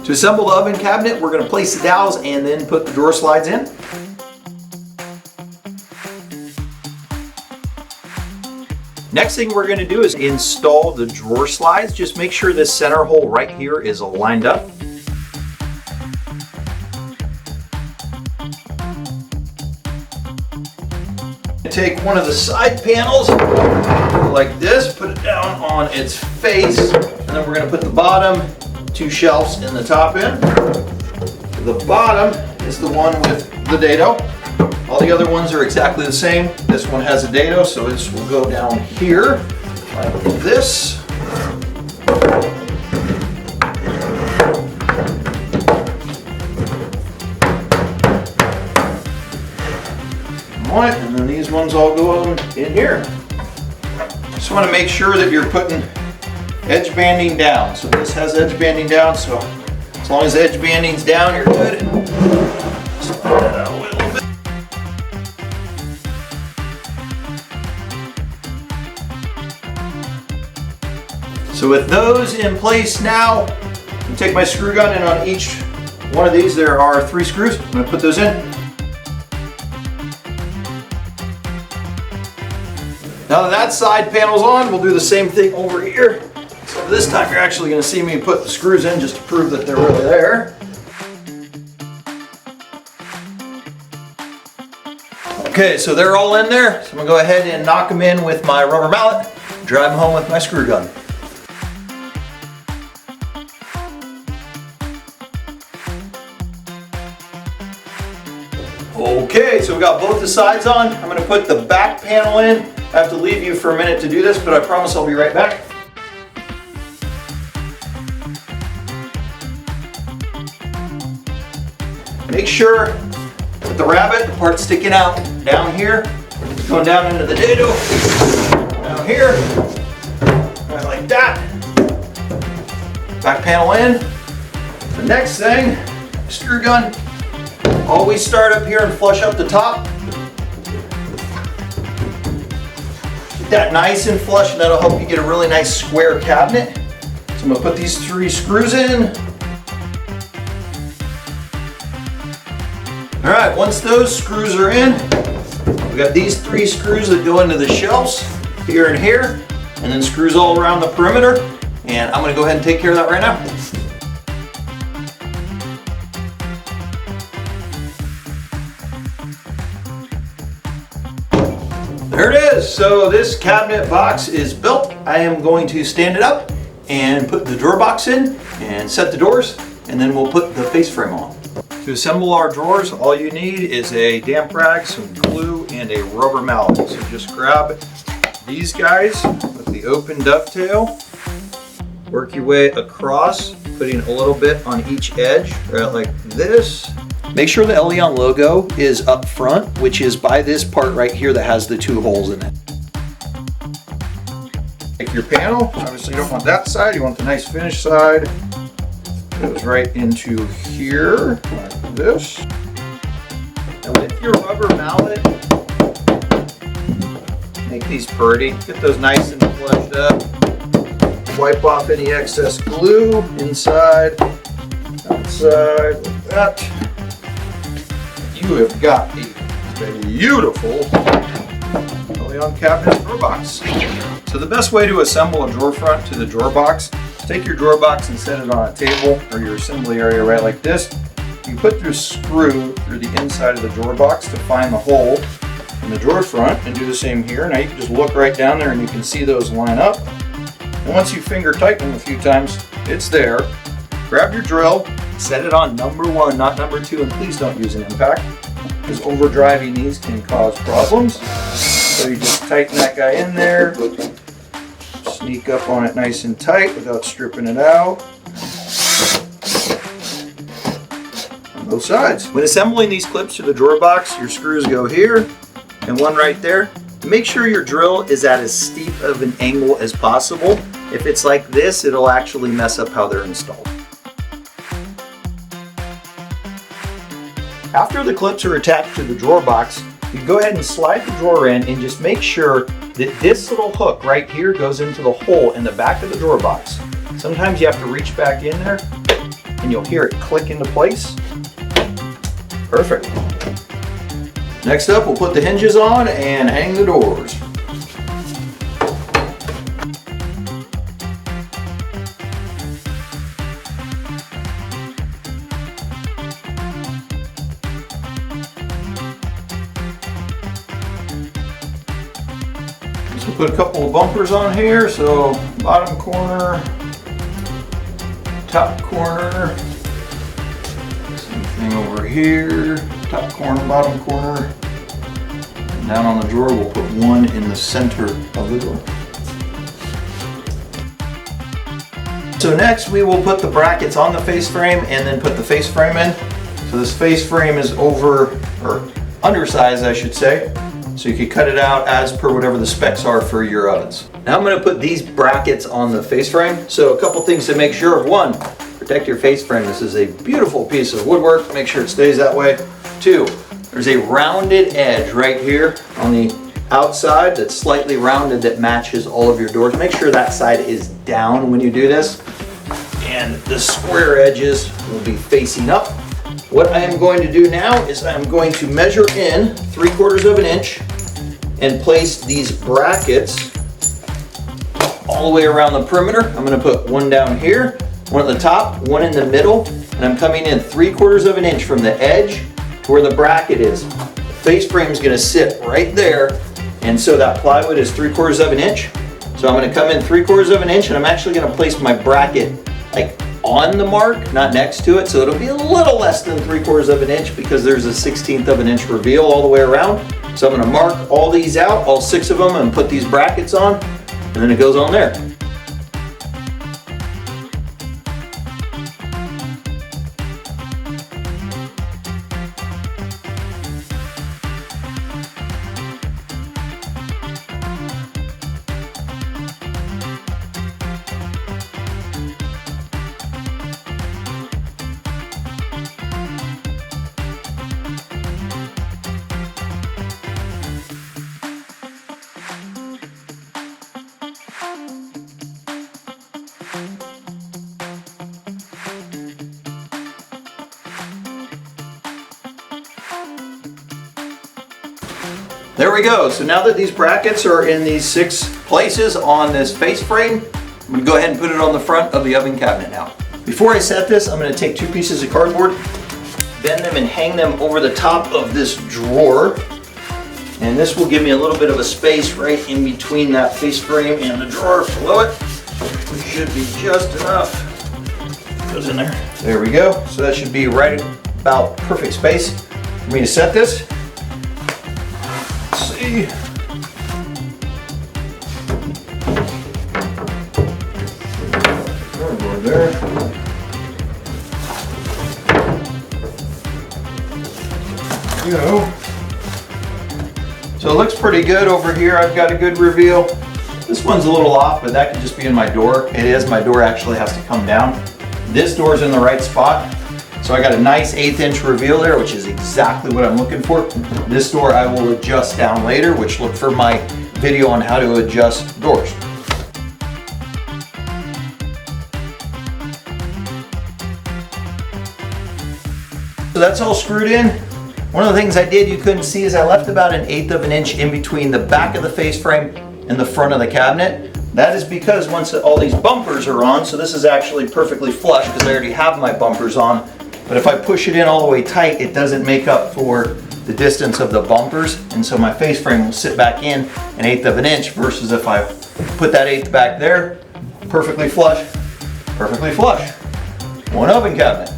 To assemble the oven cabinet, we're going to place the dowels and then put the drawer slides in. Next thing we're going to do is install the drawer slides. Just make sure this center hole right here is lined up. Take one of the side panels like this, put it down on its face, and then we're going to put the bottom two shelves in the top end. The bottom is the one with the dado. All the other ones are exactly the same. This one has a dado, so this will go down here like this. And then these ones all go in here. Just want to make sure that you're putting edge banding down. So this has edge banding down, so as long as the edge banding's down, you're good. Spread it out a little bit. So with those in place now, I'm going to take my screw gun, and on each one of these there are 3 screws. I'm going to put those in. Now that side panel's on, we'll do the same thing over here. So this time you're actually going to see me put the screws in just to prove that they're really there. Okay, so they're all in there. So I'm going to go ahead and knock them in with my rubber mallet, drive them home with my screw gun. Okay, so we got both the sides on. I'm going to put the back panel in. I have to leave you for a minute to do this, but I promise I'll be right back. Make sure that the rabbit, the part sticking out down here, going down into the dado, down here, right like that. Back panel in. The next thing, screw gun. Always start up here and flush up the top. Get that nice and flush, and that'll help you get a really nice square cabinet. So I'm going to put these 3 screws in. Alright, once those screws are in, we got these 3 screws that go into the shelves, here and here, and then screws all around the perimeter. And I'm going to go ahead and take care of that right now. There it is. So this cabinet box is built. I am going to stand it up and put the drawer box in and set the doors, and then we'll put the face frame on. To assemble our drawers, all you need is a damp rag, some glue, and a rubber mallet. So just grab these guys with the open dovetail, work your way across, putting a little bit on each edge, right like this. Make sure the Eleon logo is up front, which is by this part right here that has the 2 holes in it. Take your panel, obviously you don't want that side, you want the nice finished side. Goes right into here, like this. And with your rubber mallet, make these pretty. Get those nice and flushed up. Wipe off any excess glue inside, outside, like that. You have got a beautiful Eleon cabinet drawer box. So the best way to assemble a drawer front to the drawer box, take your drawer box and set it on a table or your assembly area right like this. You put your screw through the inside of the drawer box to find the hole in the drawer front, and do the same here. Now you can just look right down there and you can see those line up. And once you finger tighten them a few times, it's there. Grab your drill, set it on number 1, not number 2, and please don't use an impact, because overdriving these can cause problems. So you just tighten that guy in there, sneak up on it nice and tight without stripping it out. On both sides. When assembling these clips to the drawer box, your screws go here and one right there. Make sure your drill is at as steep of an angle as possible. If it's like this, it'll actually mess up how they're installed. After the clips are attached to the drawer box, you go ahead and slide the drawer in and just make sure that this little hook right here goes into the hole in the back of the drawer box. Sometimes you have to reach back in there and you'll hear it click into place. Perfect. Next up, we'll put the hinges on and hang the doors. So put a couple of bumpers on here, so bottom corner, top corner, same thing over here, top corner, bottom corner, and down on the drawer we'll put one in the center of the door. So next we will put the brackets on the face frame and then put the face frame in. So this face frame is undersized, I should say. So you can cut it out as per whatever the specs are for your ovens. Now I'm going to put these brackets on the face frame. So a couple things to make sure of. One, protect your face frame. This is a beautiful piece of woodwork. Make sure it stays that way. Two, there's a rounded edge right here on the outside that's slightly rounded that matches all of your doors. Make sure that side is down when you do this. And the square edges will be facing up. What I am going to do now is I'm going to measure in 3/4 of an inch and place these brackets all the way around the perimeter. I'm going to put one down here, one at the top, one in the middle, and I'm coming in 3/4 of an inch from the edge to where the bracket is. The face frame is going to sit right there, and so that plywood is 3/4 of an inch. So I'm going to come in 3/4 of an inch, and I'm actually going to place my bracket like on the mark, not next to it, so it'll be a little less than 3/4 of an inch because there's a 1/16 of an inch reveal all the way around. So I'm going to mark all these out, all 6 of them, and put these brackets on, and then it goes on there. There we go. So now that these brackets are in these 6 places on this face frame, I'm going to go ahead and put it on the front of the oven cabinet now. Before I set this, I'm going to take 2 pieces of cardboard, bend them and hang them over the top of this drawer. And this will give me a little bit of a space right in between that face frame and the drawer below it, which should be just enough. Goes in there. There we go. So that should be right about perfect space for me to set this. See. Cardboard there. Go. So it looks pretty good over here. I've got a good reveal. This one's a little off, but that could just be in my door. It is. My door actually has to come down. This door's in the right spot. So I got a nice 1/8 inch reveal there, which is exactly what I'm looking for. This door I will adjust down later, which look for my video on how to adjust doors. So that's all screwed in. One of the things I did you couldn't see is I left about 1/8 of an inch in between the back of the face frame and the front of the cabinet. That is because once all these bumpers are on, so this is actually perfectly flush because I already have my bumpers on. But if I push it in all the way tight, it doesn't make up for the distance of the bumpers. And so my face frame will sit back in 1/8 of an inch versus if I put that 1/8 back there, perfectly flush, perfectly flush. One oven cabinet.